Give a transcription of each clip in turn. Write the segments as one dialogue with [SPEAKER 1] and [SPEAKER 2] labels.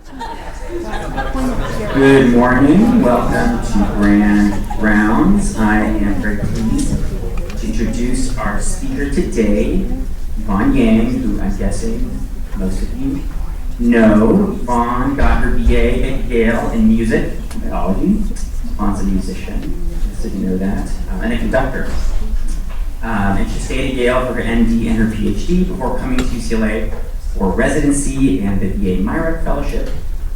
[SPEAKER 1] Good morning. Welcome to Grand Rounds. I am very pleased to introduce our speaker today, Yvonne Yang, who I'm guessing most of you know. Yvonne got her BA at Yale in music and biology. Yvonne's a musician, just so you know that, and a conductor. And she stayed at Yale for her MD and her PhD before coming to UCLA for residency and the BA Myrick Fellowship,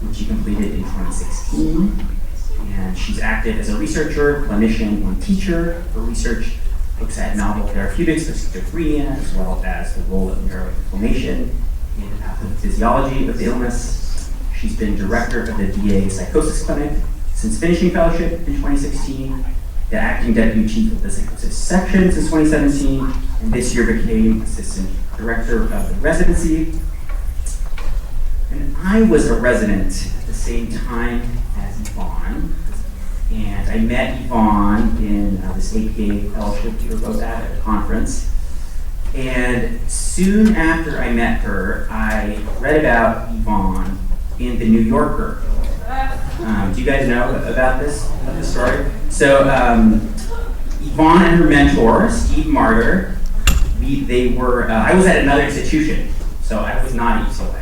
[SPEAKER 1] which she completed in 2016. And she's active as a researcher, clinician, and teacher. Her research looks at novel therapeutics for schizophrenia, as well as the role of neuroinflammation in the pathophysiology of the illness. She's been director of the VA Psychosis Clinic since finishing fellowship in 2016, the acting deputy chief of the psychosis section since 2017, and this year became assistant director of the residency. And I was a resident at the same time as Yvonne, and I met Yvonne in this APA fellowship we were both at a conference. And soon after I met her, I read about Yvonne in the New Yorker. Do you guys know about this story? So Yvonne and her mentor, Steve Martyr, I was at another institution, so I was not at UCLA.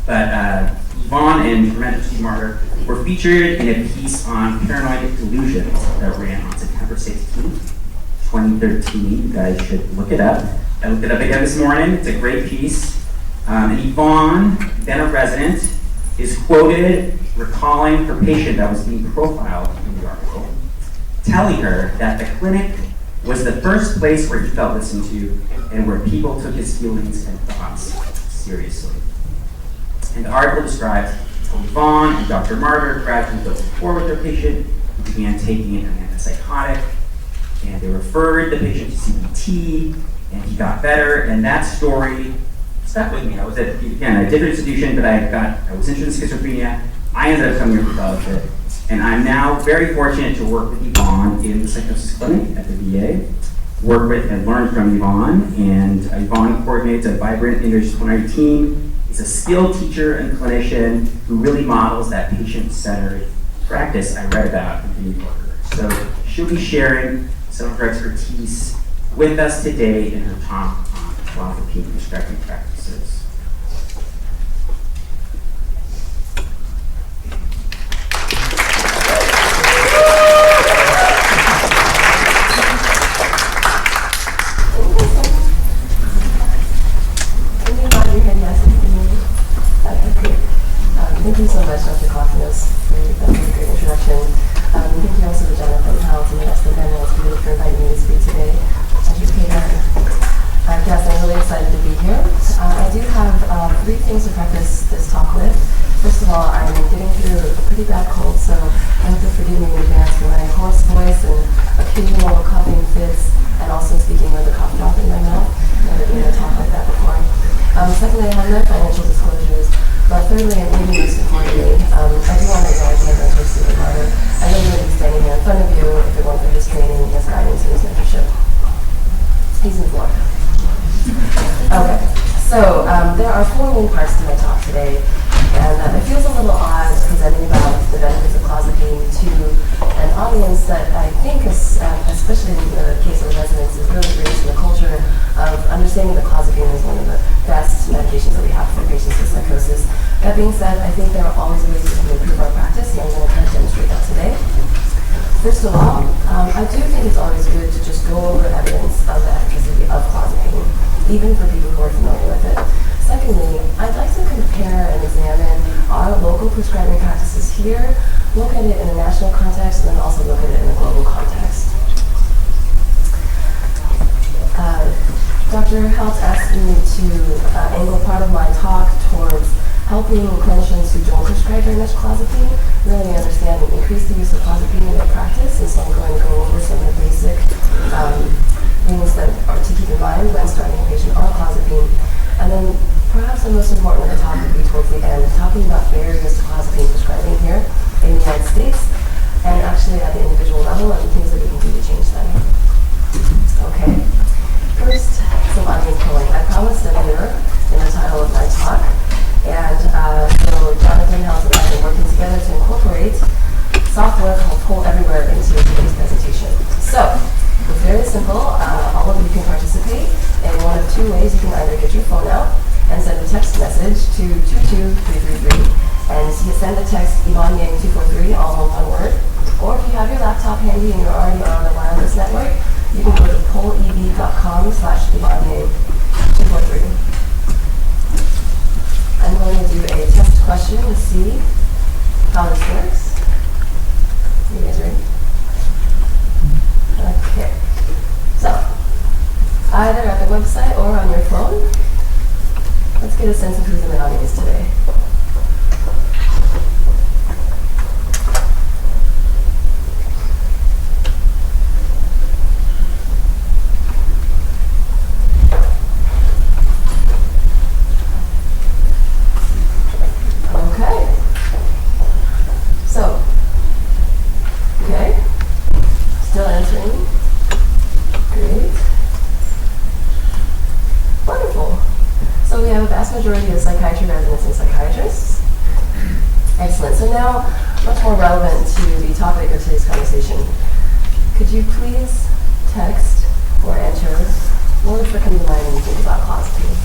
[SPEAKER 1] But Yvonne and her mentor, Steve Martyr, were featured in a piece on paranoid delusions that ran on September 16th, 2013. You guys should look it up. I looked it up again this morning. It's a great piece. And Yvonne, then a resident, is quoted recalling her patient that was being profiled in the article, telling her that the clinic was the first place where he felt listened to and where people took his feelings and thoughts seriously. And the article describes how Yvonne and Dr. Martyr gradually built rapport with their patient, who began taking an antipsychotic, and they referred the patient to CBT, and he got better, and that story stuck with me. I was at, again, a different institution, but I was interested in schizophrenia. I ended up coming here for fellowship, and I'm now very fortunate to work with Yvonne in the psychosis clinic at the VA, work with and learn from Yvonne, and Yvonne coordinates a vibrant interdisciplinary team, is a skilled teacher and clinician who really models that patient-centered practice I read about in the New Yorker. So she'll be sharing some of her expertise with us today in her talk on Clozapine prescribing practices.
[SPEAKER 2] Thank you so much, Dr. Clozapine, for that great introduction. Thank you also to Jennifer and Hal and the rest of the panel for inviting me to speak today. Educator. Yes, I'm really excited to be here. I do have 3 things to preface this talk with. First of all, I'm getting through a pretty bad cold, so I hope to forgive me in advance for my hoarse voice and occasional coughing fits, and also speaking with a cough drop in my mouth. I've never done a talk like that before. Secondly, I have no financial disclosures. But thirdly, and maybe most importantly, I do want to acknowledge my mentor, Steve Martyr. I know he would be standing here in front of you if it weren't for his training, his guidance, and his mentorship. He's in Florida. Okay, so there are 4 main parts to my talk today, and it feels a little odd presenting about the benefits of Clozapine to an audience that I think is, especially in the case of residents, is really raised in the culture of understanding that Clozapine is one of the best medications that we have for patients with psychosis. That being said, I think there are always ways we can improve our practice, and I'm going to try to demonstrate that today. First of all, I do think it's always good to just go over evidence of the efficacy of Clozapine, even for people who are familiar with it. Secondly, I'd like to compare and examine our local prescribing practices here, look at it in a national context, and then also look at it in a global context. Dr. Helt asked me to angle part of my talk towards helping clinicians who don't prescribe very much Clozapine really understand and increase the use of Clozapine in their practice, and so I'm going to go over some of the basic things that are to keep in mind when starting a patient on Clozapine. And then perhaps the most important of the talk would be towards the end, talking about barriers to Clozapine prescribing here in the United States, and actually at the individual level, and things that we can do to change them. Okay. First, some audience polling. I promised a mirror in the title of my talk, and and send a text message to 22333 and send the text Yvonne Yang 243, all one word. Or if you have your laptop handy and you're already on the wireless network, you can go to pollev.com/Yvonne Yang 243. I'm going to do a test question to see how this works. You guys ready? Okay. So, either at the website or on your phone, let's get a sense of who's in the audience today. Majority of psychiatry residents and psychiatrists. Excellent. So now, much more relevant to the topic of today's conversation, could you please text or enter words that come to mind when you think about clozapine?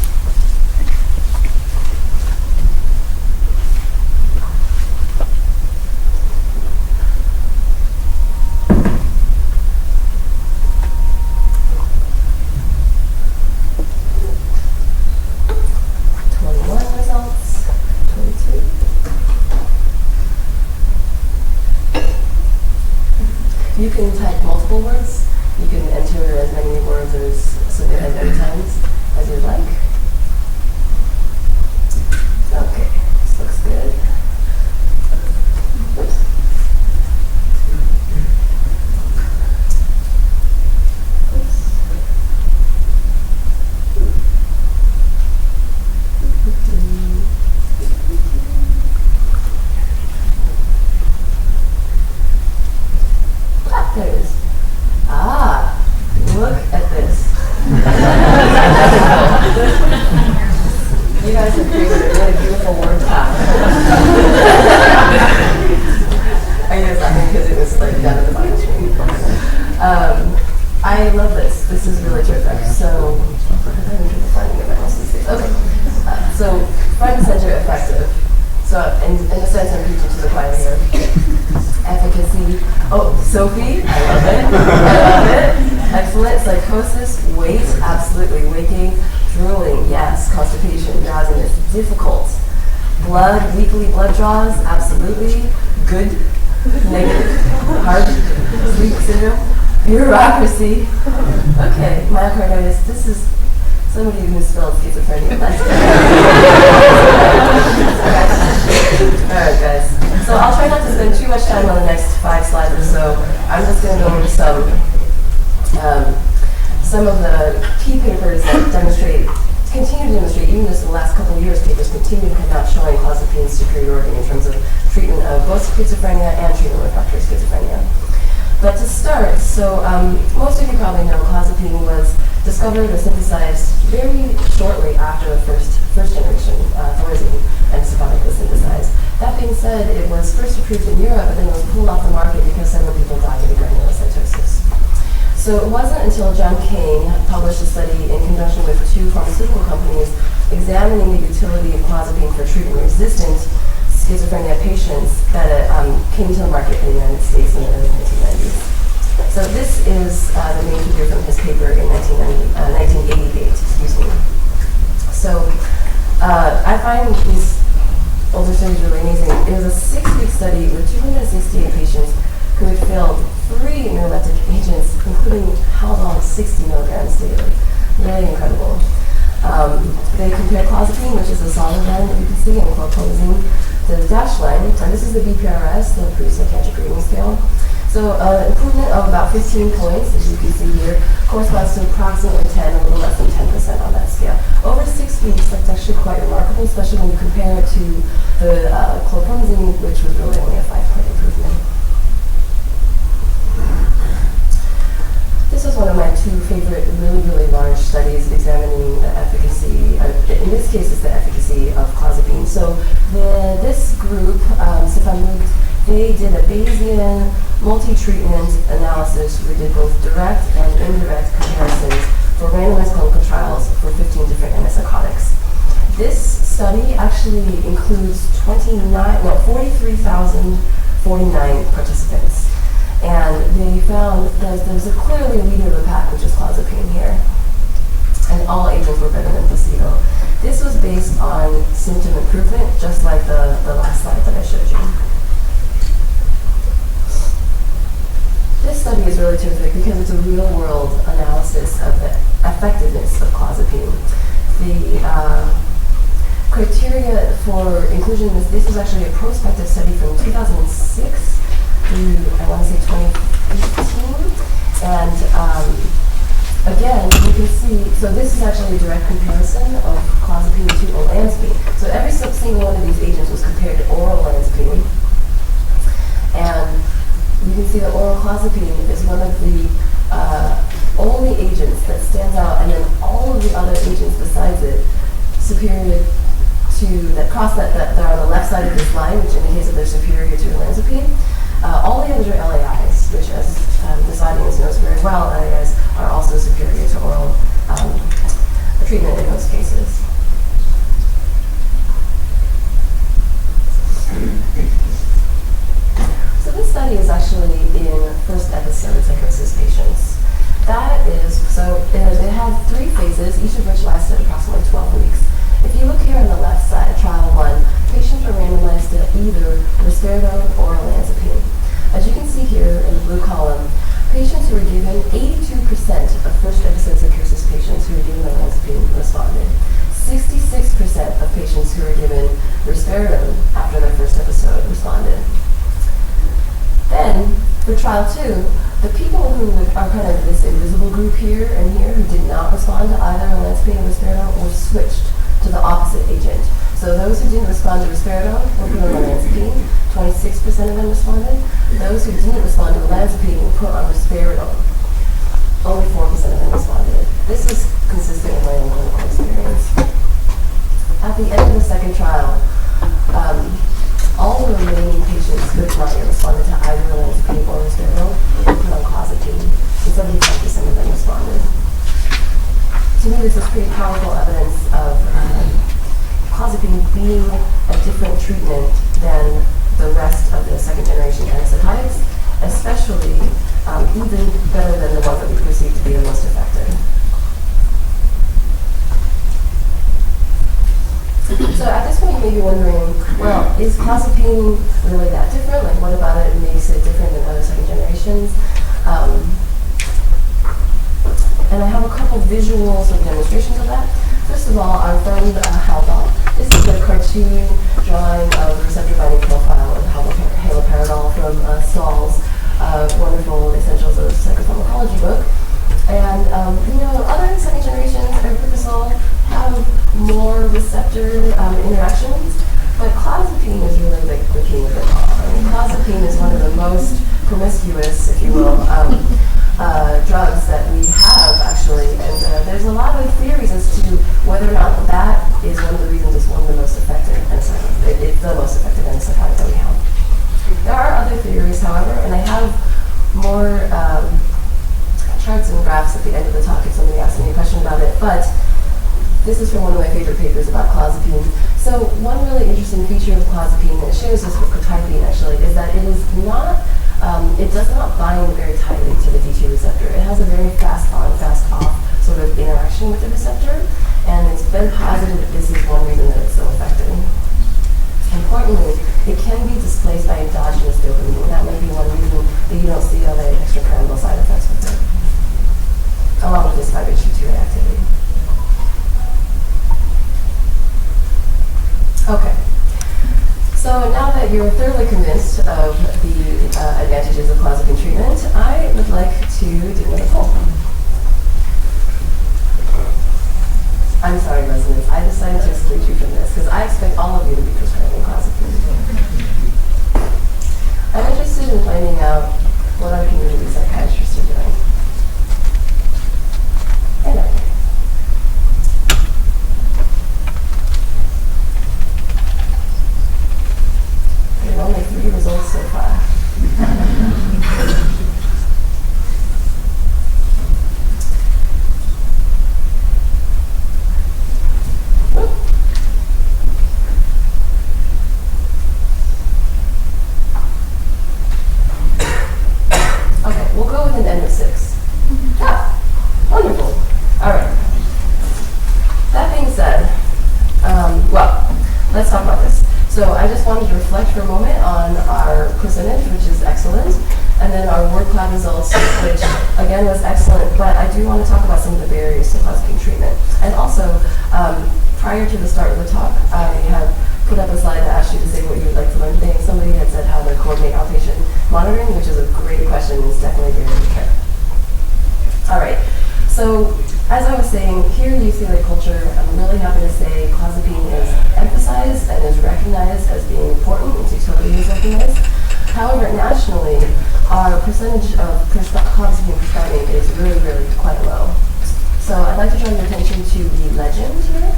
[SPEAKER 2] 21 results, 22. You can type multiple words. You can enter as many words or as many times as you'd like. Okay, this looks good. Oops. There it is. Ah, look at this. You guys have created a really beautiful word cloud. Are you guys laughing because it was like down at the bottom screen? I love this. This is really terrific. So, okay. So, front and center effective. So, in a sense, I'm preaching to the choir here. Efficacy. Oh, Sophie, I love it. I love it. Excellent. Psychosis, weight, absolutely. Waking, drooling, yes. Constipation, drowsiness, difficult. Blood, weekly blood draws, absolutely. Good, negative. Hard, sleep syndrome. Bureaucracy. Okay, myocarditis. This is somebody who spelled schizophrenia. That's Alright, guys. So I'll try not to spend too much time on the next 5 slides or so. I'm just going to go over some of the key papers that continue to demonstrate, even just in the last couple of years, papers continue to come out showing clozapine's superiority in terms of treatment of both schizophrenia and treatment with refractory schizophrenia. But to start, so most of you probably know clozapine was discovered or synthesized very shortly after the first generation Thorazine and Semel was synthesized. That being said, it was first approved in Europe, but then it was pulled off the market because several people died of granulocytosis. So it wasn't until John Kane published a study in conjunction with 2 pharmaceutical companies examining the utility of clozapine for treatment-resistant schizophrenia patients that it came to the market in the United States in the early 1990s. So this is the main figure from his paper in 1988, excuse me. So I find these older studies really amazing. It was a 6-week study with 268 patients who had failed 3 neuroleptic agents, including Haldol 60 milligrams daily. Really incredible. They compared clozapine, which is a solid line that you can see, and clozapine, the dashed line, and this is the BPRS, the Approved Psychiatric Rating Scale. So improvement of about 15 points, as you can see here, corresponds to approximately 10, a little less than 10% on that scale. Over 6 weeks, that's actually quite remarkable, especially when you compare it to the clozapine, which was really only a 5-point improvement. This was one of my 2 favorite really large studies examining the efficacy, in this case it's the efficacy of clozapine. So this group, Semel, they did a Bayesian multi-treatment analysis. We did both direct and indirect comparisons for randomized clinical trials for 15 different antipsychotics. This actually includes 43,049 participants. And they found that there's a clearly a leader of the pack, which is clozapine here. And all agents were better than placebo. This was based on symptom improvement, just like the last slide that I showed you. This study is really terrific because it's a real-world analysis of the effectiveness of clozapine. The criteria for inclusion in this was actually a prospective study from 2006 through, I want to say, 2018. And again, you can see, so this is actually a direct comparison of clozapine to olanzapine. So every single one of these agents was compared to oral olanzapine. And you can see that oral clozapine is one of the only agents that stands out, and then all of the other agents besides it superior to, that cross that are on the left side of this line, which indicates that they're superior to olanzapine. All the others are LAIs, which, as this audience knows very well, LAIs are also superior to oral treatment in most cases. So this study is actually in first episode psychosis patients. That is, so it had 3 phases, each of which lasted approximately 12 weeks. If you look here on the left side, trial 1, patients were randomized to either risperidone or olanzapine. As you can see here in the blue column, patients who were given, 82% of first episode psychosis patients who were given olanzapine responded. 66% of patients who were given risperidone after their first episode responded. Then, for trial 2, the people who are kind of this invisible group here and here who did not respond to either olanzapine or risperidone were switched to the opposite agent. So those who didn't respond to risperidone were put on olanzapine, 26% of them responded. Those who didn't respond to olanzapine were put on risperidone. Only 4% of them responded. This is consistent with my own clinical experience. At the end of the second trial, all the remaining patients who had not yet responded to either olanzapine or risperidone were put on clozapine, and 75% of them responded. To me, this is pretty powerful evidence of clozapine being a different treatment than the rest of the second-generation antipsychotics, especially even better than the ones that we perceive to be the most effective. So at this point, you may be wondering, well, is clozapine really that different? Like, what about it makes it different than other second generations? And I have a couple visual sort of demonstrations of that. First of all, our friend Halbach. This is a cartoon drawing of the receptor binding profile of haloperidol from Stahl's wonderful Essentials of Psychopharmacology book. And other second generations, aripiprazole, have more receptor interactions, but clozapine is really like the king of it all. I mean, clozapine is one of the most promiscuous, if you will, drugs that we have actually, and there's a lot of theories as to whether or not that is one of the reasons it's one of the most effective antipsychotics. It's the most effective antipsychotic that we have. There are other theories, however, and I have more charts and graphs at the end of the talk if somebody asks me a question about it, but this is from one of my favorite papers about clozapine. So one really interesting feature of clozapine, and it shares this with clozapine actually, is that it is not, it does not bind very tightly to the D2 receptor. It has a very fast on, fast off sort of interaction with the receptor, and it's been posited that this is one reason that it's so effective. Importantly, it can be displaced by endogenous dopamine. That may be one reason that you don't see all the extrapyramidal side effects with it, along with this 5-HT2A activity. Okay, so now that you're thoroughly convinced of the advantages of clozapine treatment, I would like to do another poll. I'm sorry, residents, I decided to exclude you from this because I expect all of you to be prescribing clozapine. I'm interested in finding out what our community psychiatrists are doing. And there are only 3 results so far. reflect for a moment on our percentage, which is excellent, and then our word cloud results, which again was excellent, but I do want to talk about some of the barriers to clozapine treatment. And also, prior to the start of the talk, I had put up a slide that asked you to say what you would like to learn today. Somebody had said how to coordinate outpatient monitoring, which is a great question and is definitely very good care. All right, so as I was saying, here in UCLA culture, I'm really happy to say clozapine is emphasized and is recognized as being important, its utility is recognized. However, nationally, our percentage of clozapine prescribing is really, really quite low. So I'd like to draw your attention to the legend here.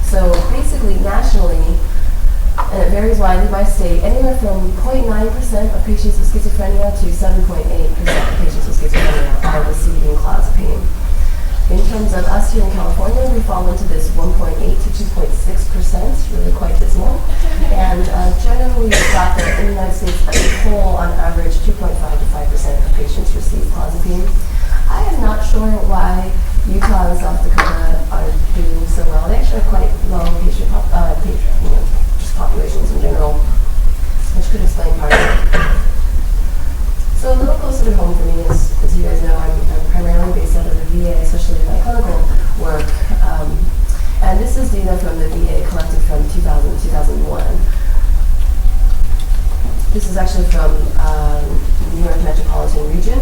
[SPEAKER 2] So basically, nationally, and it varies widely by state, anywhere from 0.9% of patients with schizophrenia to 7.8% of patients with schizophrenia are receiving clozapine. In terms of us here in California, we fall into this 1.8 to 2.6%, really quite dismal. And generally, we've got that in the United States as a whole, on average, 2.5 to 5% of patients receive clozapine. I am not sure why Utah and South Dakota are doing so well. They actually have quite low patient just populations in general, which could explain part of it. So a little closer to home for me is, as you guys know, I'm primarily based out of the VA, especially in my clinical work. And this is data from the VA collected from 2000 to 2001. This is actually from New York metropolitan region.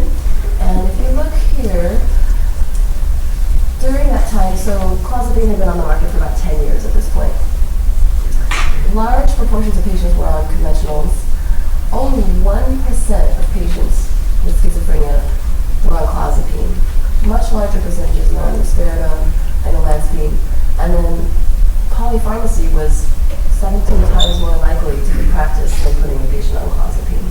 [SPEAKER 2] And if you look here, during that time, so clozapine had been on the market for about 10 years at this point. Large proportions of patients were on conventionals. Only 1% of patients with schizophrenia were on clozapine. Much larger percentages were on risperidone and olanzapine. And then polypharmacy was 17 times more likely to be practiced than putting a patient on clozapine.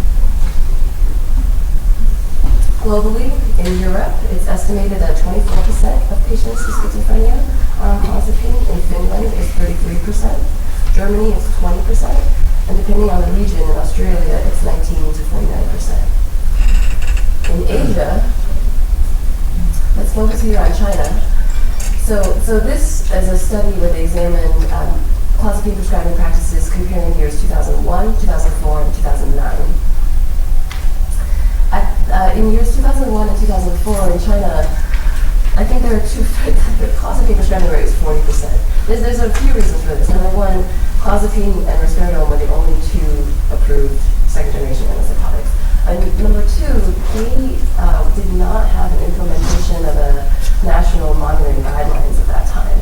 [SPEAKER 2] Globally, in Europe, it's estimated that 24% of patients with schizophrenia are on clozapine. In Finland, it's 33%. Germany, it's 20%. And depending on the region, in Australia, it's 19 to 49%. In Asia, let's focus here on China. So this is a study where they examined clozapine prescribing practices comparing years 2001, 2004, and 2009. In years 2001 and 2004 in China, I think there are the clozapine prescribing rate is 40%. There's a few reasons for this. Number one, clozapine and risperidone were the only two approved second-generation antipsychotics. And number two, they did not have an implementation of a national monitoring guidelines at that time.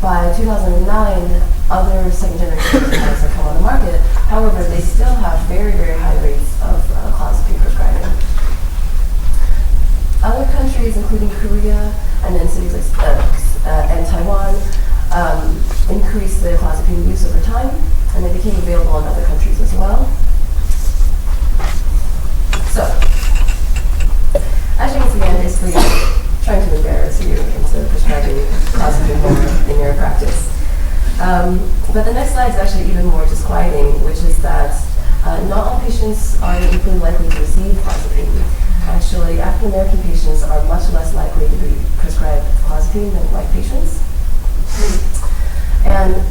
[SPEAKER 2] By 2009, other second-generation antipsychotics have come on the market. However, they still have very, very high rates of clozapine prescribing. Other countries, including Korea and then cities like and Taiwan, increased the clozapine use over time, and they became available in other countries as well. So, as you can see, I'm basically trying to embarrass you into prescribing clozapine more in your practice. But the next slide is actually even more disquieting, which is that not all patients are equally likely to receive clozapine. Actually, African American patients are much less likely to be prescribed clozapine than white patients. And,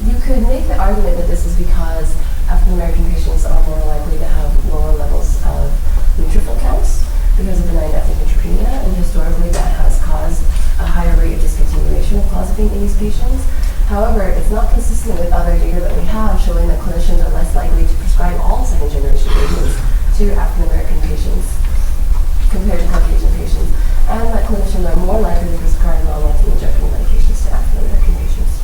[SPEAKER 2] you could make the argument that this is because African American patients are more likely to have lower levels of neutrophil counts because of benign ethnic neutropenia, and historically that has caused a higher rate of discontinuation of clozapine in these patients. However, it's not consistent with other data that we have showing that clinicians are less likely to prescribe all second-generation agents to African American patients compared to Caucasian patients, and that clinicians are more likely to prescribe long-acting injectable medications to African American patients.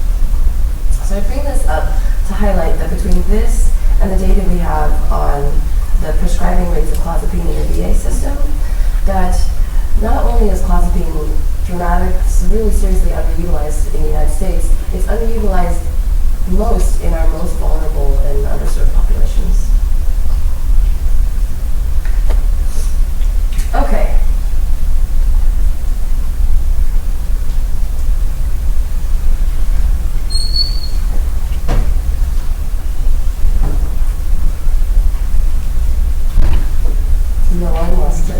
[SPEAKER 2] So I bring this up to highlight that between this and the data we have on the prescribing rates of clozapine in the VA system, that not only is clozapine really seriously underutilized in the United States, it's underutilized most in our most vulnerable and underserved populations. Okay. No one wants to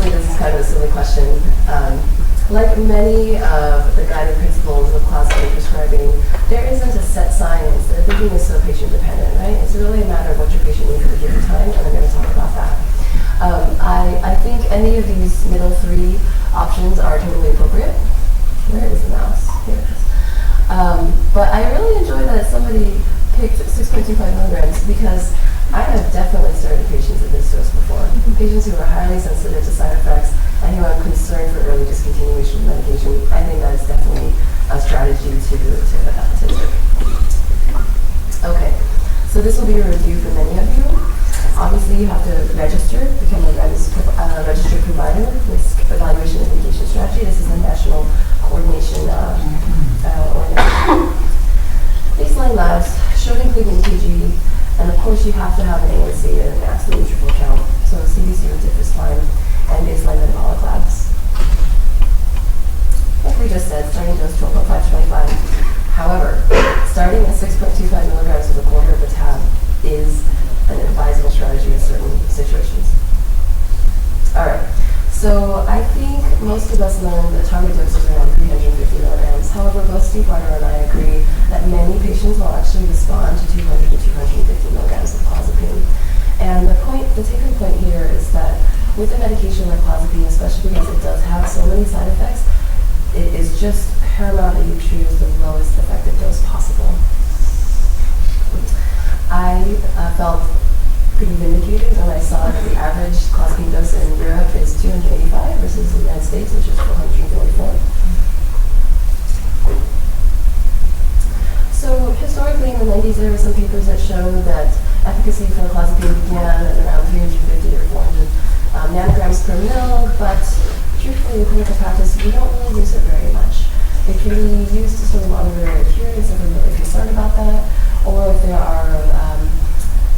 [SPEAKER 2] honestly, this is kind of a silly question. Like many of the guiding principles of clozapine prescribing, there isn't a set science. The thinking is so patient dependent, right? It's really a matter of what your patient needs at a given time, and I'm going to talk about that. I think any of these middle three options are totally appropriate. Where is the mouse? Here it is. But I really enjoy that somebody picked 6.25 milligrams because I have definitely started patients at this dose before. Patients who are highly sensitive to side effects and who are concerned for early discontinuation of medication. I think that is definitely a strategy to take. Okay, so this will be a review for many of you. Obviously, you have to register, become a registered provider with evaluation and medication strategy. This is a national coordination organization. Baseline labs should include an EKG, and of course you have to have an ANC and an absolute neutrophil count. So CBC with diff is fine, and baseline metabolic labs. Like we just said, starting dose 12.5 to 25. However, starting at 6.25 milligrams with a quarter of a tab is an advisable strategy in certain situations. All right, so I think most of us learned that target dose is around 350 milligrams. However, both Steve Barter and I agree that many patients will actually respond to 200 to 250 milligrams of clozapine. And the takeaway point here is that with a medication like clozapine, especially because it does have so many side effects, it is just paramount that you choose the lowest effective dose possible. I felt pretty vindicated when I saw that the average clozapine dose in Europe is 285 versus the United States, which is 444. So historically in the 90s, there were some papers that showed that efficacy for clozapine began at around 350 or 400 nanograms per mil, but truthfully in clinical practice, we don't really use it very much. It can be used to sort of monitor adherence if we're really concerned about that, or if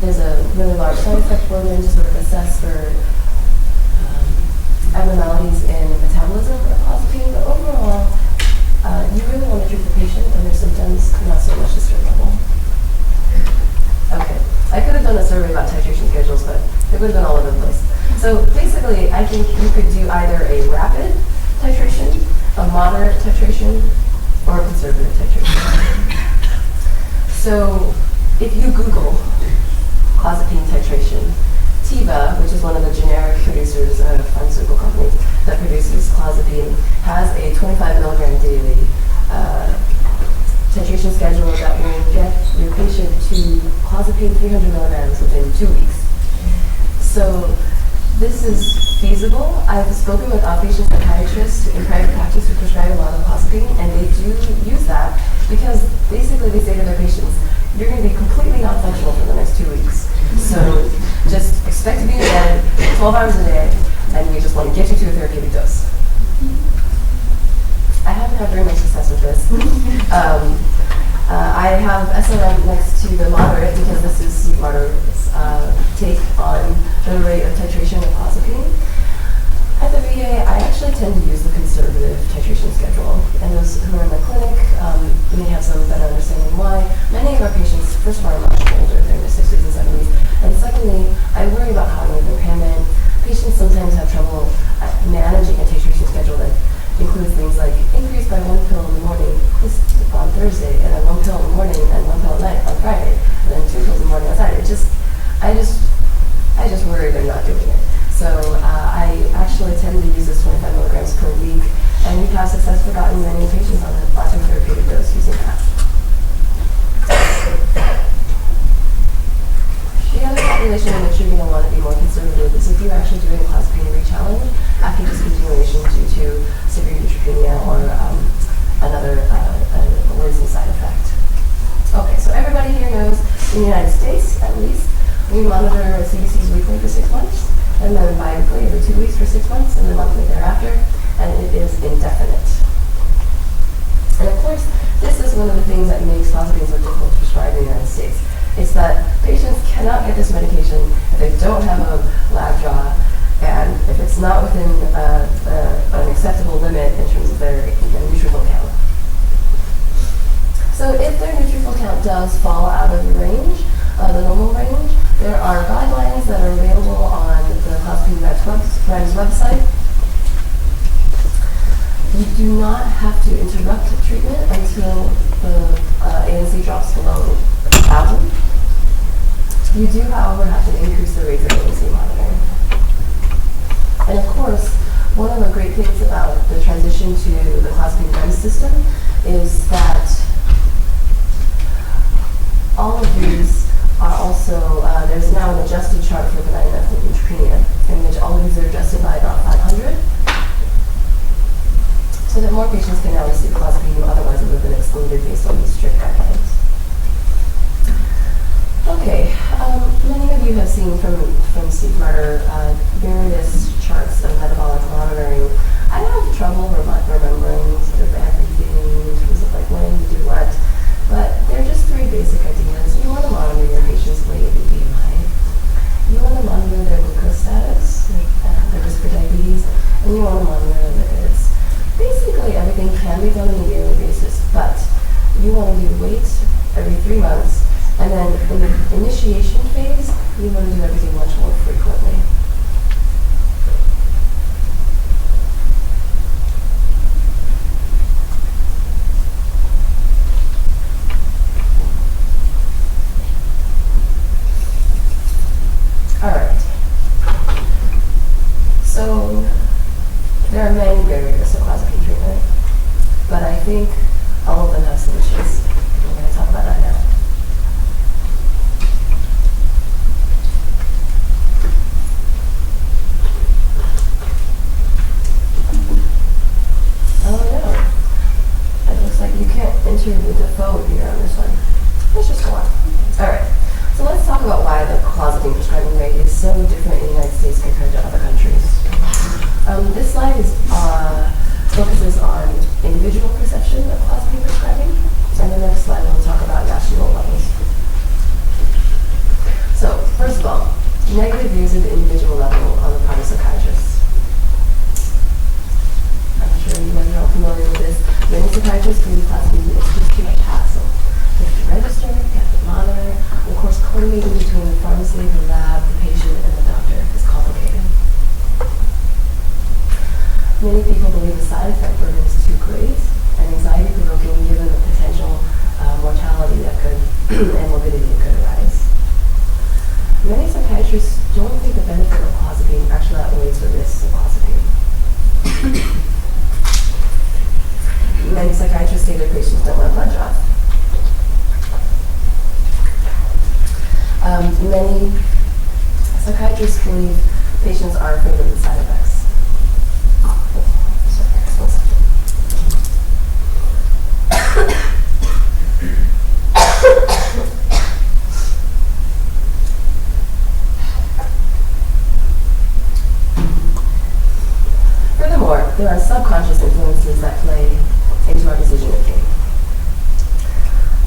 [SPEAKER 2] there's a really large side effect burden to sort of assess for abnormalities in metabolism of clozapine. But overall, you really want to treat the patient and their symptoms, not so much the stress level. Okay, I could have done a survey about titration schedules, but it would have been all over the place. So basically, I think you could do either a rapid titration, a moderate titration, or a conservative titration. So if you Google clozapine titration, Teva, which is one of the generic producers, a pharmaceutical company that produces clozapine, has a 25 milligram daily titration schedule that will get your patient to clozapine 300 milligrams within 2 weeks. So this is feasible. I've spoken with outpatient psychiatrists in private practice who prescribe a lot of clozapine, and they do use that because basically they say to their patients, you're going to be completely non-functional for the next 2 weeks. So just expect to be in bed 12 hours a day, and we just want to get you to a therapeutic dose. I haven't had very much success with this. I have SRM next to the moderate because this is Steve Barter's take on the rate of titration of clozapine. At the VA, I actually tend to use the conservative titration schedule. And those who are in the clinic may have some better understanding why. Many of our patients, first of all, are much older. They're in their 60s and 70s. And secondly, I worry about cognitive impairment. Patients sometimes have trouble managing a titration schedule that includes things like increase by 1 pill in the morning on Thursday, and then 1 pill in the morning and 1 pill at night on Friday, and then 2 pills in the morning on Saturday. I just worry they're not doing it. So I actually tend to use this 25 milligrams per week, and we have successfully gotten many patients on a plateau therapeutic dose using that. The other population in which you're going to want to be more conservative is if you're actually doing a clozapine re-challenge after discontinuation due to severe neutropenia or another worrisome side effect. Okay, so everybody here knows in the United States, at least, we monitor CBCs weekly for 6 months, and then bi-weekly every 2 weeks for 6 months, and then monthly thereafter, and it is indefinite. And of course, this is one of the things that makes clozapine so difficult to prescribe in the United States. It's that patients cannot get this medication if they don't have a lab draw, and if it's not within an acceptable limit in terms of their neutrophil count. So if their neutrophil count does fall out of the range, the normal range, there are guidelines that are available on the Clozapine REMS website. You do not have to interrupt treatment until the ANC drops below 1,000. You do, however, have to increase the rates of ANC monitoring. And of course, one of the great things about the transition to the Clozapine REMS system is that all of these are also, there's now an adjusted chart for benign ethnic neutropenia, in which all of these are adjusted by about 500, so that more patients can now receive clozapine who otherwise would have been excluded based on these strict guidelines. Okay, many of you have seen from Steve Martyr various charts of metabolic monitoring. I have trouble remembering sort of everything in terms of like when you do what, but they're just three basic ideas. You want to monitor your patient's weight and BMI. You want to monitor their glucose status, their risk for diabetes, and you want to monitor their lipids. Basically, everything can be done on a yearly basis, but you want to do weight every 3 months, and then in the initiation phase, you want to do everything much more frequently. All right. So there are many barriers to clozapine treatment, but I think all of them have solutions. We're going to talk about that now. Oh no, it looks like you can't enter the default here on this one. Let's just go on. All right. So let's talk about why the clozapine prescribing rate is so different in the United States compared to other countries. This slide focuses on individual perception of clozapine prescribing, and the next slide we'll talk about national levels. So, first of all, negative views at the individual level on the part of psychiatrists. I'm sure you guys are all familiar with this. Many psychiatrists believe clozapine is just too much hassle. You have to register, you have to monitor, and of course coordinating between the pharmacy, the lab, the patient, and the doctor is complicated. Many people believe the side effect burden is too great and anxiety-provoking given the potential mortality that could and morbidity that could arise. Many psychiatrists don't think the benefit of clozapine actually outweighs the risks of clozapine. Many psychiatrists say their patients don't want blood draws. Many psychiatrists believe patients are afraid of the side effects. Furthermore, there are subconscious influences that play into our decision making.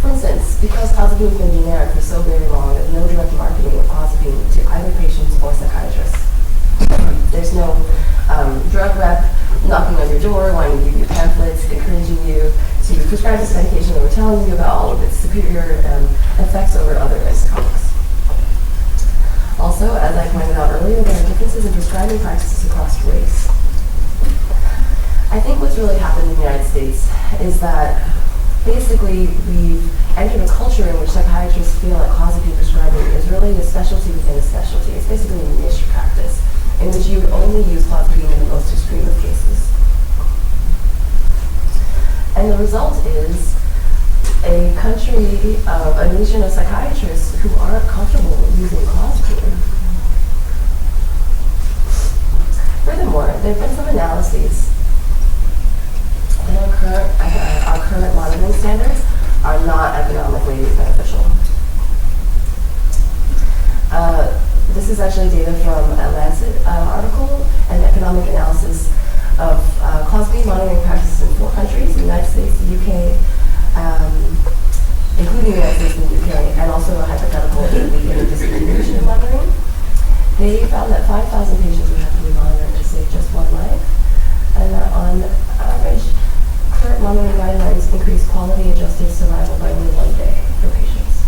[SPEAKER 2] For instance, because clozapine has been generic for so very long, there's no direct marketing of clozapine to either patients or psychiatrists. There's no drug rep knocking on your door, wanting to give you pamphlets, encouraging you to prescribe this medication, and we're telling you about all of its superior effects over other antipsychotics. Also, as I pointed out earlier, there are differences in prescribing practices across race. I think what's really happened in the United States is that basically we've entered a culture in which psychiatrists feel that clozapine prescribing is really a specialty within a specialty. It's basically a niche practice in which you would only use clozapine in the most extreme of cases. And the result is a country of a nation of psychiatrists who aren't comfortable using clozapine. Furthermore, there have been some analyses that our current monitoring standards are not economically beneficial. This is actually data from a Lancet article, an economic analysis of clozapine monitoring practices in 4 countries, the United States, the UK, including the United States and the UK, and also a hypothetical in the discontinuation of monitoring. They found that 5,000 patients would have to be monitored to save just 1 life, and that on average, current monitoring guidelines increase quality-adjusted survival by only 1 day for patients.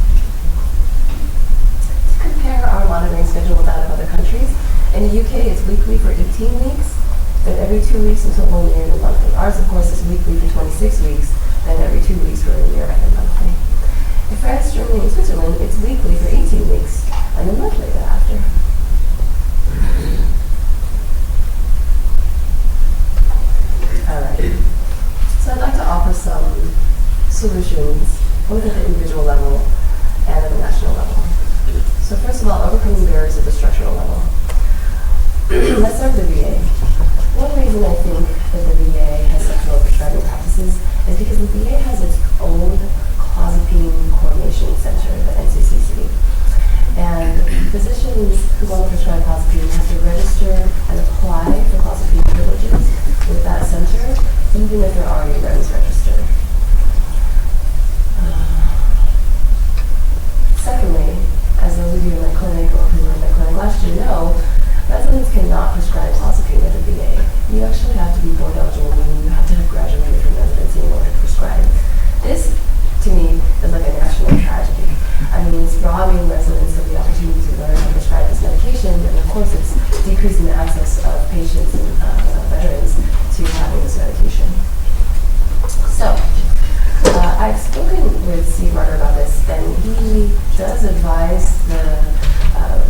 [SPEAKER 2] To compare our monitoring schedule with that of other countries, In the UK, it's weekly for 18 weeks, then every 2 weeks until 1 year and then monthly. Ours, of course, is weekly for 26 weeks, then every 2 weeks for a year and then monthly. In France, Germany, and Switzerland, it's weekly for 18 weeks, and then monthly thereafter. All right. So I'd like to offer some solutions, both at the individual level and at the national level. So first of all, overcoming barriers at the structural level. Let's start with the VA. One reason I think that the VA has such low prescribing practices is because the VA has its own Clozapine Coordination Center, the NCCC. And physicians who want to prescribe Clozapine have to register and apply for Clozapine privileges with that center, even if they're already REMS registered. Secondly, as those of you in my clinic or who were in my clinic last year know, residents cannot prescribe Clozapine at the VA. You actually have to be board eligible, meaning you have to have graduated from residency in order to prescribe. This, to me, is like a national tragedy. I mean, it's robbing residents of the opportunity to learn how to prescribe this medication, and of course it's decreasing the access of patients and veterans to having this medication. So, I've spoken with Steve Martyr about this, and he does advise the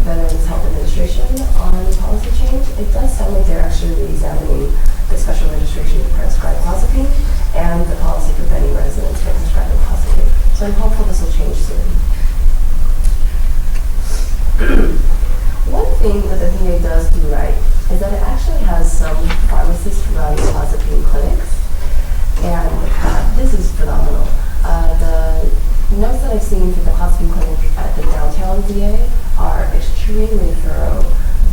[SPEAKER 2] Veterans Health Administration on policy change. It does sound like they're actually re-examining the special registration to prescribe Clozapine and the policy preventing residents from prescribing Clozapine. So I'm hopeful this will change soon. One thing that the VA does do right is that it actually has some pharmacist-run Clozapine clinics, and this is phenomenal. The notes that I've seen from the Clozapine clinic at the downtown VA are extremely thorough,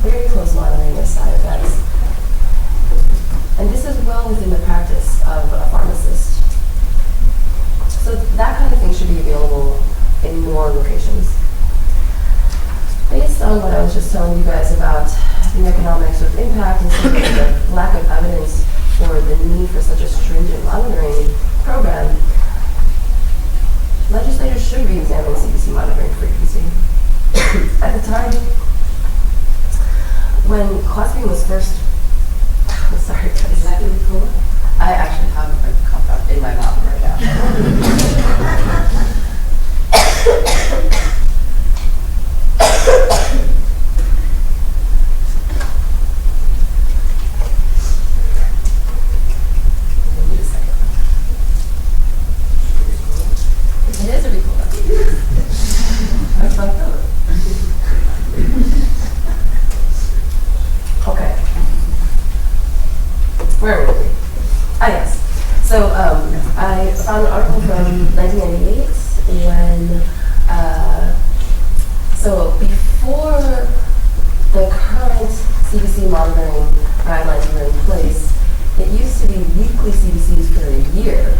[SPEAKER 2] very close monitoring of side effects. And this is well within the practice of a pharmacist. So that kind of thing should be available in more locations. Based on what I was just telling you guys about the economics of impact and some of the lack of evidence for the need for such a stringent monitoring program, legislators should re-examine CDC monitoring frequency. At the time when Clozapine was first, I'm sorry guys.
[SPEAKER 3] Is that really cool? I actually have a cup up in my mouth right now. It is a really cool cup. That's fun though. Okay. Where were we? Ah, yes. So I found an article from 1998 when, so before the current CDC monitoring guidelines were in place, it used to be weekly CDCs for a year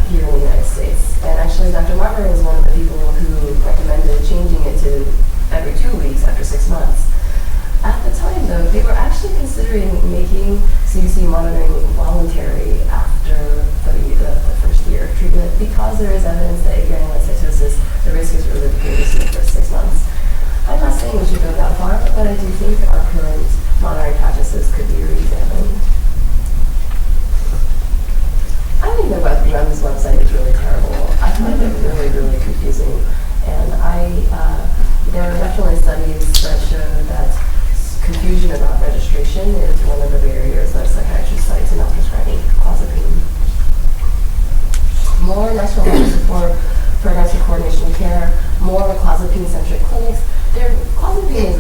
[SPEAKER 3] here in the United States. And actually, Dr. Marver is one of the people who recommended changing it to every 2 weeks after 6 months. At the time, though, they were actually considering making CDC monitoring voluntary after the first year of treatment because there is evidence that granulocytosis, the risk is really the greatest in the first 6 months. I'm not saying we should go that far, but I do think our current monitoring practices could be re-examined. I think the REMS website is really terrible. I find it really, really confusing. And there are definitely studies that show that confusion about registration is one of the barriers that psychiatrists cite to not prescribing Clozapine. More national level support programs for coordination of care, more Clozapine-centric clinics. Clozapine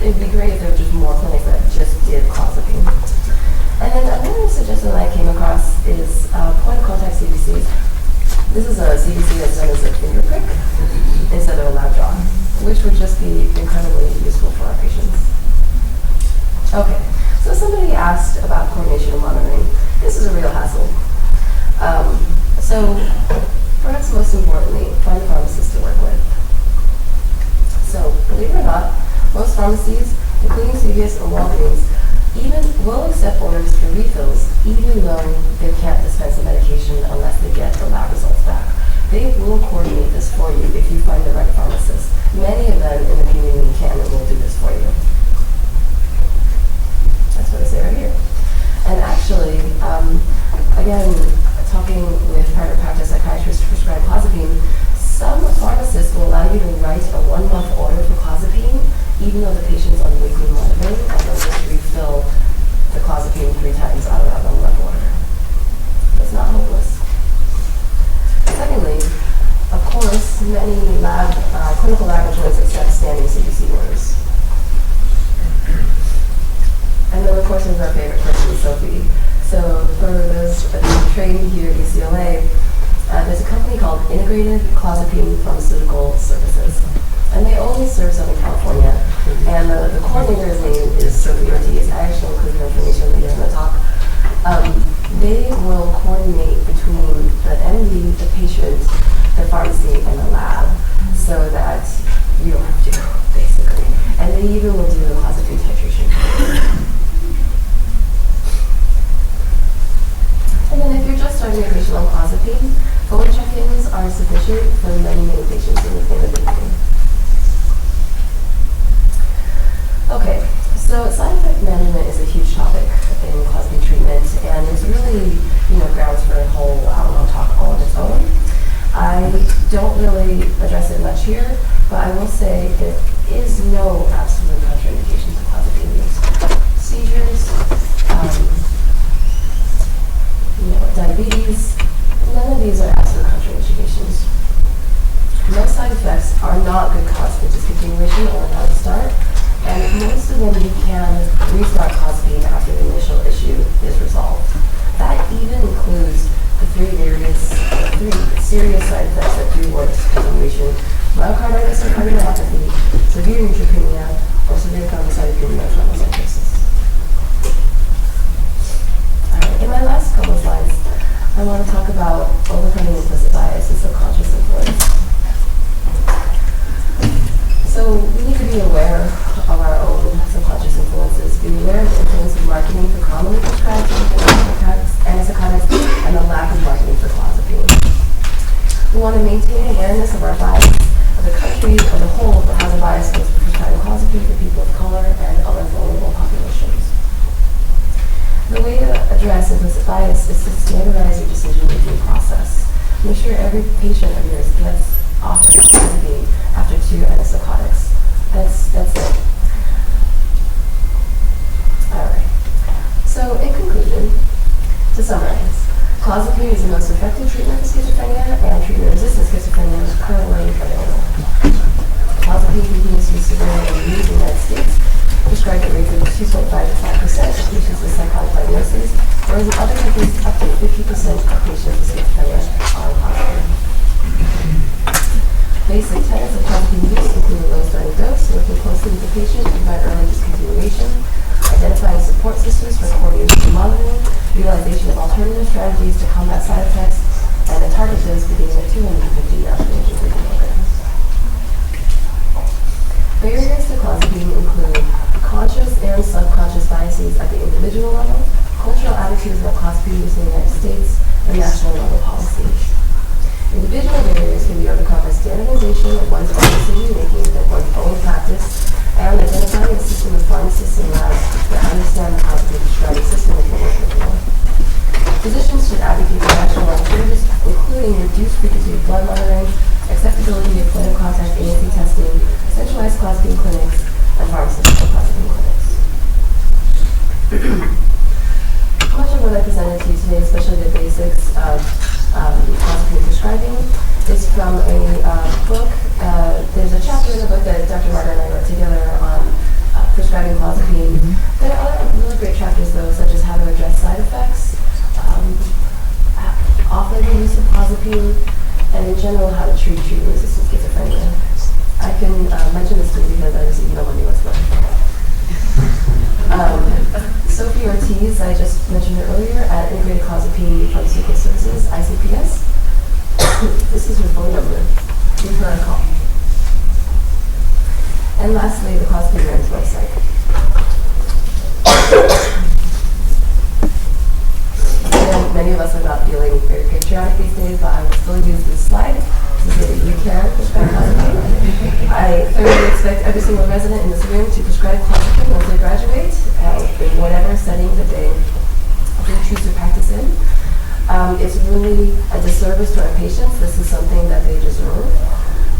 [SPEAKER 3] it'd be great if there were just more clinics that just did Clozapine. And then another suggestion that I came across is point of contact CDCs. This is a CDC that's done as a finger prick instead of a lab draw, which would just be incredibly useful for our patients. Okay, so somebody asked about coordination and monitoring. This is a real hassle. So perhaps most importantly, find a pharmacist to work with. So believe it or not, most pharmacies, including CVS and Walgreens, even will accept orders for refills, even though they can't dispense the medication unless they get the lab results back. They will coordinate this for you if you find the right pharmacist. Many of them in the community can and will do this for you. clinical laboratories accept standing CBC orders. And then, of course, there's our favorite person, Sophie. So for those of you trained here at UCLA, there's a company called Integrated Clozapine Pharmaceutical Services. And they only serve Southern California. And the coordinator's name is Sophie Ortiz. I actually included her information later in the talk. They will coordinate between the MD, the patient, the pharmacy, and the lab so that you don't have to, basically. And they even will do the clozapine titration. And then if you're just starting a patient on clozapine, phone check-ins are sufficient for many patients in the beginning. Okay, so side effect management is a huge topic in clozapine treatment, and it's really, grounds for a whole talk all on its own. I don't really address it much here, but I will say there is no absolute contraindication to clozapine use. Seizures, diabetes, none of these are absolute contraindications. Most side effects are not good cause for discontinuation or not to start, and most of them you can restart clozapine after the initial issue is resolved. That even includes the three serious side effects that do warrant discontinuation: myocarditis or cardiomyopathy, severe neutropenia, or severe thrombocytopenia or thrombocytosis. In my last couple of slides, I want to talk about overcoming implicit bias and subconscious influence. So we need to be aware of our own subconscious influences, be aware of the influence of marketing for commonly prescribed antipsychotics and the lack of marketing for clozapine. We want to maintain awareness of our bias, of the country as a whole that has a bias towards prescribing clozapine for people of color and other vulnerable populations. The way to address implicit bias is to standardize your decision-making process. Make sure every patient of yours gets offered clozapine after 2 antipsychotics. That's it. Alright. So in conclusion, to summarize, clozapine is the most effective treatment for schizophrenia and treatment-resistant schizophrenia currently available. Clozapine continues to be severely used in the United States, prescribed at rates of 2.5 to 5% of patients with psychotic diagnoses, whereas in other countries, up to 50% of patients with schizophrenia are on clozapine. Basic tenets of clozapine use include a low starting dose, working closely with the patient to prevent early discontinuation, identifying support systems for coordination and monitoring, utilization of alternative strategies to combat side effects, and a target dose beginning at 250 after 150 milligrams. Barriers to clozapine include conscious and subconscious biases at the individual level, cultural attitudes about clozapine use in the United States, and national level policies. Individual barriers can be overcome by standardization of one's own decision-making within one's own practice, and identifying a system of pharmacists and labs that understand the clozapine prescribing system and can work with more. Physicians should advocate for national alternatives, including reduced frequency of blood monitoring, acceptability of point of contact ANC testing, centralized clozapine clinics, and pharmaceutical clozapine clinics. Much of what I presented to you today, especially the basics of clozapine prescribing, is from a book. There's a chapter in the book that Dr. Martin and I wrote together on prescribing clozapine. There are other really great chapters, though, such as how to address side effects, off-label use of clozapine, and in general, how to treat treatment-resistant schizophrenia. I can mention this to you because I received no money whatsoever. Sophie Ortiz, I just mentioned her earlier, at Integrated Clozapine Pharmaceutical Services, ICPS. This is her phone number. Give her a call. And lastly, the Clozapine Brands website. And many of us are not feeling very patriotic these days, but I will still use this slide to say that you can prescribe clozapine. I thoroughly expect every single resident in this room to prescribe clozapine once they graduate, in whatever setting that they choose to practice in. It's really a disservice to our patients. This is something that they deserve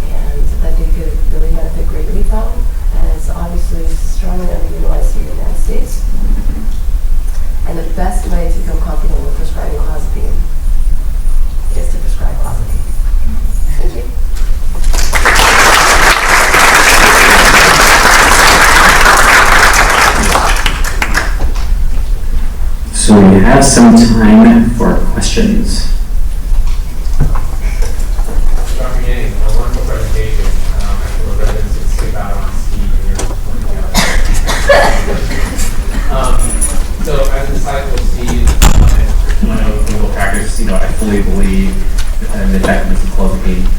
[SPEAKER 3] and that they could really benefit greatly from. And it's obviously strongly underutilized here in the United States. And the best way to become confident with prescribing clozapine is to prescribe clozapine. Thank you.
[SPEAKER 1] So we have some time for questions.
[SPEAKER 4] Dr. Yang, a wonderful presentation. Actually, we're residents to skip out on Steve and you're pointing out. So as a disciple of Steve, and my own clinical practice, I fully believe in the effectiveness of clozapine.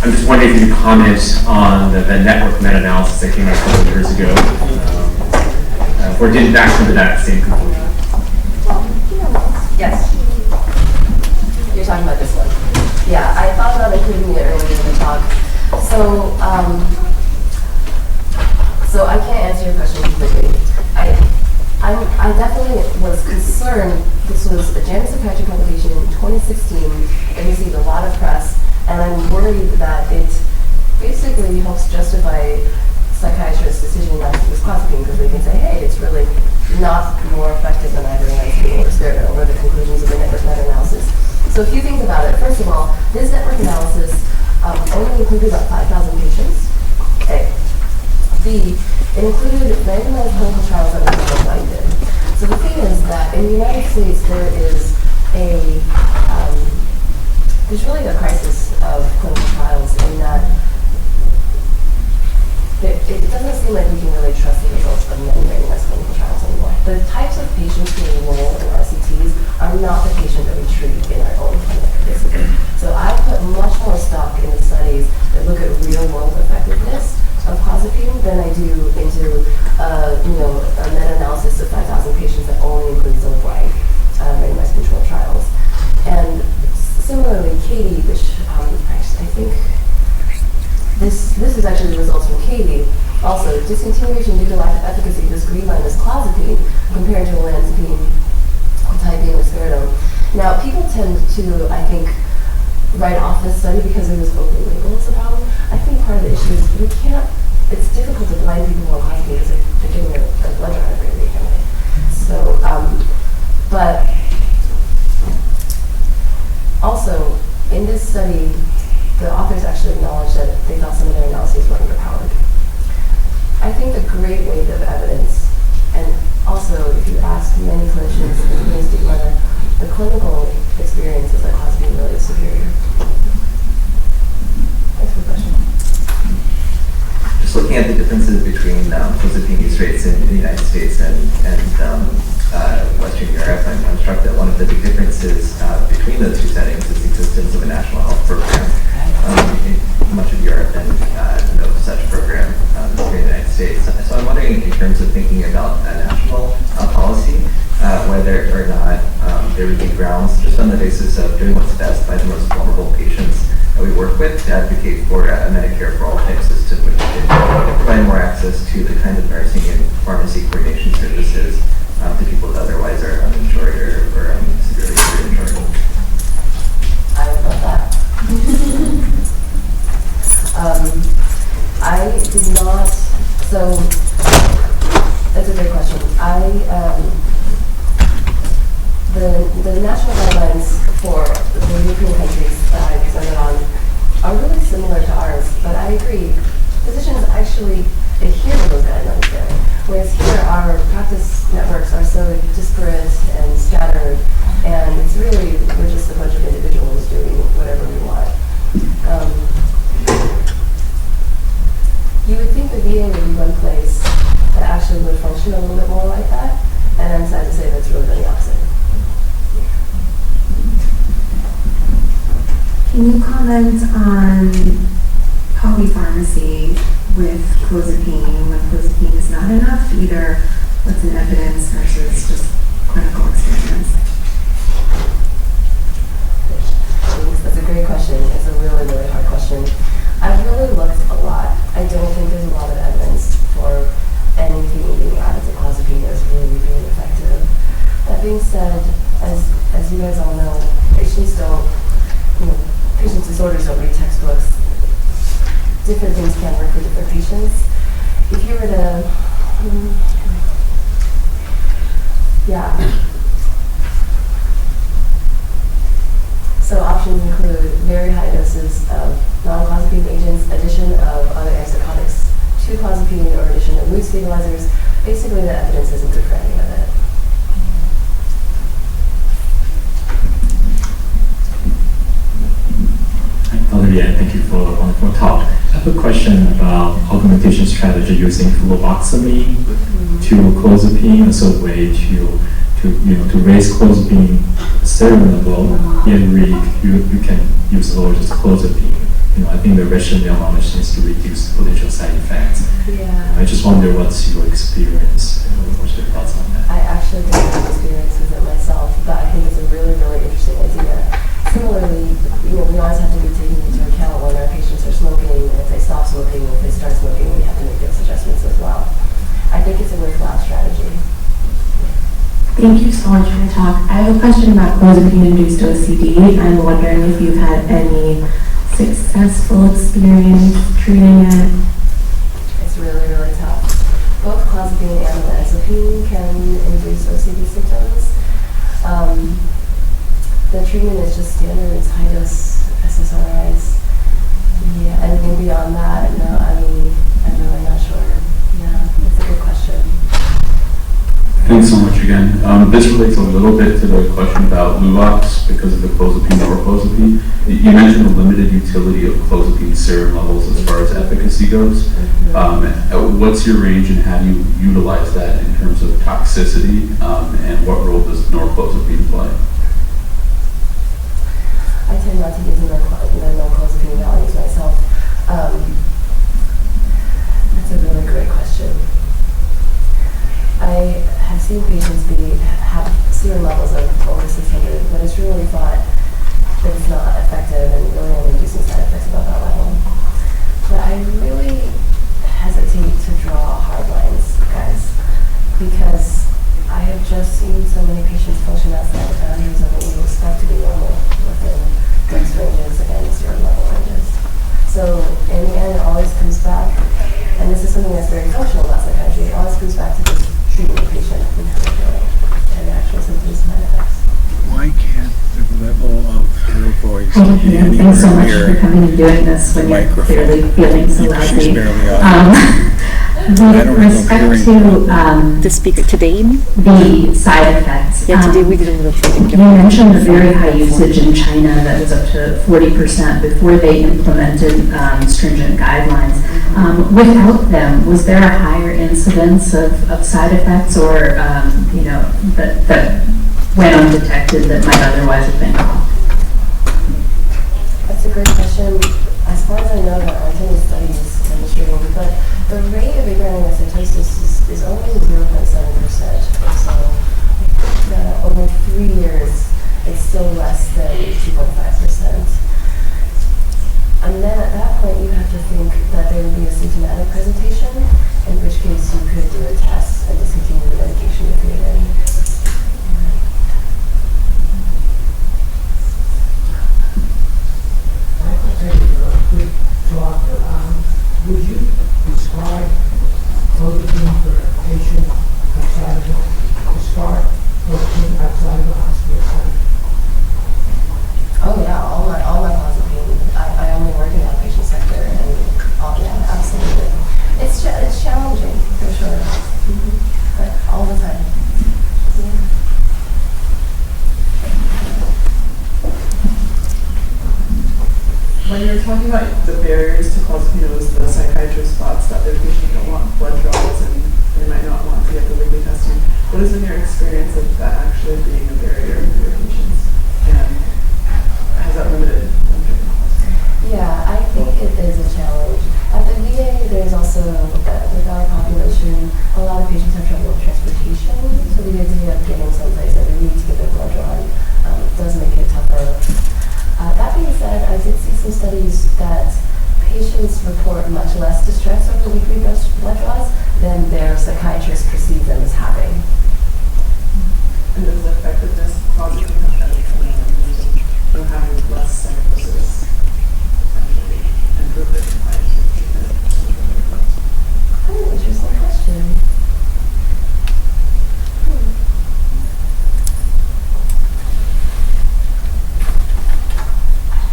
[SPEAKER 4] I'm just wondering if you could comment on the network meta-analysis that came out a couple of years ago, or did it back to that same conclusion?
[SPEAKER 3] Yes. You're talking about this one. Yeah, I thought about including it earlier in the talk. So I can't answer your question completely. I definitely was concerned. This was a JAMA psychiatry publication in 2016. It received a lot of press, and I'm worried that it basically helps justify psychiatrists' decision not to use clozapine because they can say, hey, it's really not more effective than either niacin or risperidone, or the conclusions of the network meta-analysis. So a few things about it. First of all, this network analysis only included about 5,000 patients. A. B. It included randomized clinical trials that were double-blinded. So the thing is that in the United States there is there's really a crisis of clinical trials in that it doesn't seem like we can really trust the results of many randomized clinical trials anymore. The types of patients who enroll in RCTs are not the patient that we treat in our own clinic, basically. So I put much more stock in the studies that look at real-world effectiveness of clozapine than I do into a meta-analysis of 5,000 patients that only includes double-blind randomized controlled trials. And similarly, Katie, which I think this is actually the results from Katie. Also, discontinuation due to lack of efficacy. This green line is clozapine compared to olanzapine, clozapine, risperidone. Now, people tend to, I think, write off this study because it was open label as a problem. I think part of the issue is it's difficult to blind people on clozapine because they're getting their blood drawn every week. So, but also, in this study, the authors actually acknowledged that they thought some of their analyses were underpowered. I think a great weight of evidence, and also if you ask many clinicians in the community whether the clinical experience is that clozapine really is superior. Thanks for the question.
[SPEAKER 5] Just looking at the differences between clozapine use rates in the United States and Western Europe, I'm struck that one of the big differences between those two settings is the existence of a national health program. In much of Europe and no such program here in the United States. So I'm wondering, in terms of thinking about a national policy, whether or not there would be grounds, just on the basis of doing what's best by the most vulnerable patients that we work with, to advocate for a Medicare for all type system, which could provide more access to the kind of nursing and pharmacy coordination services to people that otherwise are uninsured or severely underinsured.
[SPEAKER 3] I would love that. I did not, so that's a great question. The national guidelines for the European countries that I presented on are really similar to ours, but I agree, physicians actually adhere to those guidelines there, whereas here our practice networks are so disparate and scattered, and it's really, we're just a bunch of individuals doing whatever we want. You would think the VA would be one place that actually would function a little bit more like that, and I'm sad to say that's really the opposite.
[SPEAKER 6] Can you comment on polypharmacy with clozapine when clozapine is not enough, either what's in evidence versus just clinical experience?
[SPEAKER 3] That's a great question. It's a really, really hard question. I've really looked a lot. I don't think there's a lot of evidence for anything being added to clozapine that's really being effective. That being said, as you guys all know, patients patients' disorders don't read textbooks. Different things can work for different patients. If you were to, So options include very high doses of non-clozapine agents, addition of other antipsychotics to clozapine, or addition of mood stabilizers. Basically, the evidence isn't good for any of it.
[SPEAKER 4] and thank you for a wonderful talk. I have a question about augmentation strategy using fluvoxamine to clozapine as a way to raise clozapine serum level. In READ, you can use lower just clozapine. I think the rationale on it is to reduce potential side effects.
[SPEAKER 3] Yeah.
[SPEAKER 4] I just wonder what's your experience, what's your thoughts on that?
[SPEAKER 3] I actually didn't have experience with it myself, but I think it's a really, really interesting idea. Similarly, we always have to be taking into account when our patients are smoking, if they stop smoking, if they start smoking, we have to make those adjustments as well. I think it's a worthwhile strategy.
[SPEAKER 6] Thank you so much for your talk. I have a question about clozapine-induced OCD. I'm wondering if you've had any successful experience treating it.
[SPEAKER 3] It's really, really tough. Both clozapine and olanzapine can induce OCD symptoms. The treatment is just standard high-dose SSRIs. Yeah, anything beyond that, no, I'm really not sure. Yeah, it's a good question.
[SPEAKER 7] Thanks so much again. This relates a little bit to the question about Luvox because of the clozapine or clozapine. You mentioned the limited utility of clozapine serum levels as far as efficacy goes. What's your range and how do you utilize that in terms of toxicity and what role does norclozapine play?
[SPEAKER 3] I tend not to use the non-clozapine values myself. That's a really great question. I have seen patients have serum levels of over 600, but it's really thought that it's not effective and really only inducing side effects above that level. But I really hesitate to draw hard lines, guys, because I have just seen so many patients function outside the boundaries of what we expect to be normal within dose ranges and serum level ranges. So in the end, it always comes back, and this is something that's very functional about psychiatry, it always comes back to just treating the patient and how they're doing, and actual symptoms and side effects.
[SPEAKER 8] Why can't the level of your voice
[SPEAKER 6] Hi,
[SPEAKER 8] be
[SPEAKER 6] Ian.
[SPEAKER 8] anywhere
[SPEAKER 6] Thanks so much
[SPEAKER 8] near
[SPEAKER 6] for coming and doing this when you're
[SPEAKER 8] microphone?
[SPEAKER 6] clearly feeling so
[SPEAKER 8] She's
[SPEAKER 6] loudly.
[SPEAKER 8] barely audible.
[SPEAKER 6] With respect to
[SPEAKER 9] The speaker today,
[SPEAKER 6] the side effects,
[SPEAKER 9] yeah, today we did a little training.
[SPEAKER 6] you mentioned the very high usage in China that was up to 40% before they implemented stringent guidelines. Without them, was there a higher incidence of side effects or, that went undetected that might otherwise have been caught?
[SPEAKER 3] That's a great question. As far as I know, there aren't any studies demonstrating, but the rate of agranulocytosis is only 0.7%. So over 3 years, it's still less than 2.5%. And then at that point, you have to think that there would be a symptomatic presentation, in which case you could do a test and discontinue the medication if needed.
[SPEAKER 10] Would you prescribe clozapine for a patient outside of the hospital setting?
[SPEAKER 3] Oh yeah, all my clozapine. I only work in the outpatient sector, and yeah, absolutely. It's challenging for sure, but all the time. Yeah.
[SPEAKER 11] When you were talking about the barriers to clozapine, it was the psychiatrist thoughts that their patients don't want blood draws and they might not want to get the weekly testing. What has been your experience of that actually being a barrier for your patients? And has that limited them getting clozapine?
[SPEAKER 3] Yeah, I think it is a challenge. At the VA, there's also, with our population, a lot of patients have trouble with transportation, so the idea of getting someplace that they need to get their blood drawn does make it tougher. That being said, I did see some studies that patients report much less distress over weekly blood draws than their psychiatrists perceive them as having.
[SPEAKER 11] And does the effectiveness of clozapine have that in terms of having less psychosis actually improve the compliance with treatment?
[SPEAKER 3] Oh, interesting question.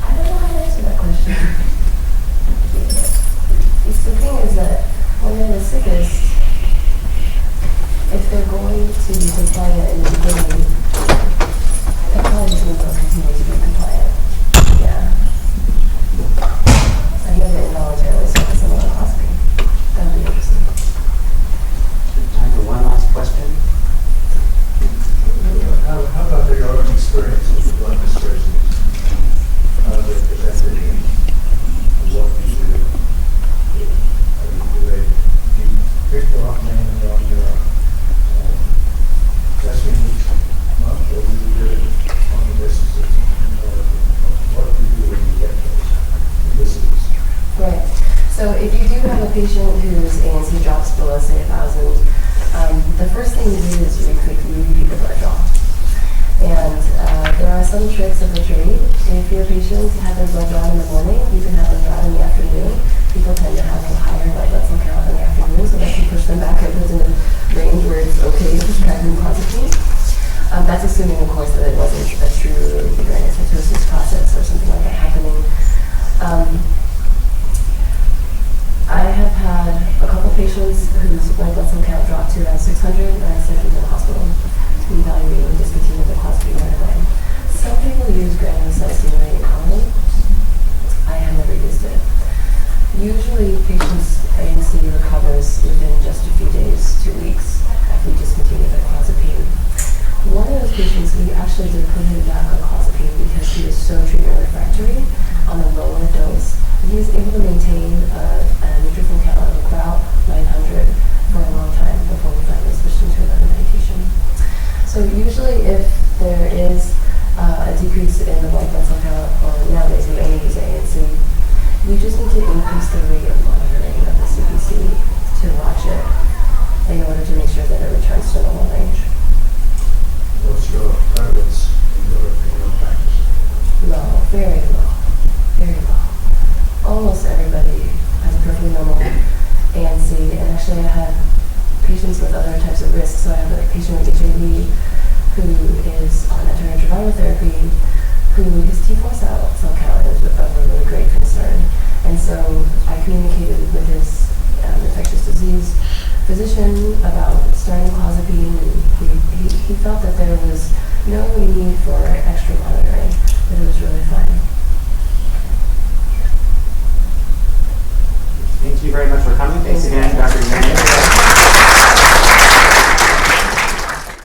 [SPEAKER 3] I don't know how to answer that question. The thing is that when they're the sickest, if they're going
[SPEAKER 2] are some tricks of the trade. If your patients have their blood drawn in the morning, you can have them drawn in the afternoon. People tend to have a higher white blood cell count in the afternoon, so that can push them back up into the range where it's okay to prescribe them clozapine. That's assuming, of course, that it wasn't a true granulocytosis process or something like that happening. I have had a couple patients whose white blood cell count dropped to around 600, and I sent them to the hospital to evaluate and discontinue the clozapine right away. Some people use granulocyte-stimulating colony. I have never used it. Usually, patients' ANC recovers within just a few days, 2 weeks, after we discontinue the clozapine. One of those patients, we actually did put him back on clozapine because he was so treatment refractory on a lower dose. He was able to maintain a neutrophil count of about 900 for a long time before we finally switched him to another medication. So usually if there is a decrease in the white blood cell count, or nowadays we only use ANC, we just need to increase the rate of monitoring of the CBC to watch it in order to make sure that it returns to normal range.
[SPEAKER 10] What's your prevalence in your practice?
[SPEAKER 2] Low, very low, very low. Almost everybody has a perfectly normal ANC, and actually I have patients with other types of risks. So I have a patient with HIV who is on antiretroviral therapy, who his T4 cell count is of a really great concern. And so I communicated with his infectious disease physician about starting clozapine, and he felt that there was no need for extra monitoring, that it was really fine.
[SPEAKER 1] Thank you very much for coming. Thanks again, Dr.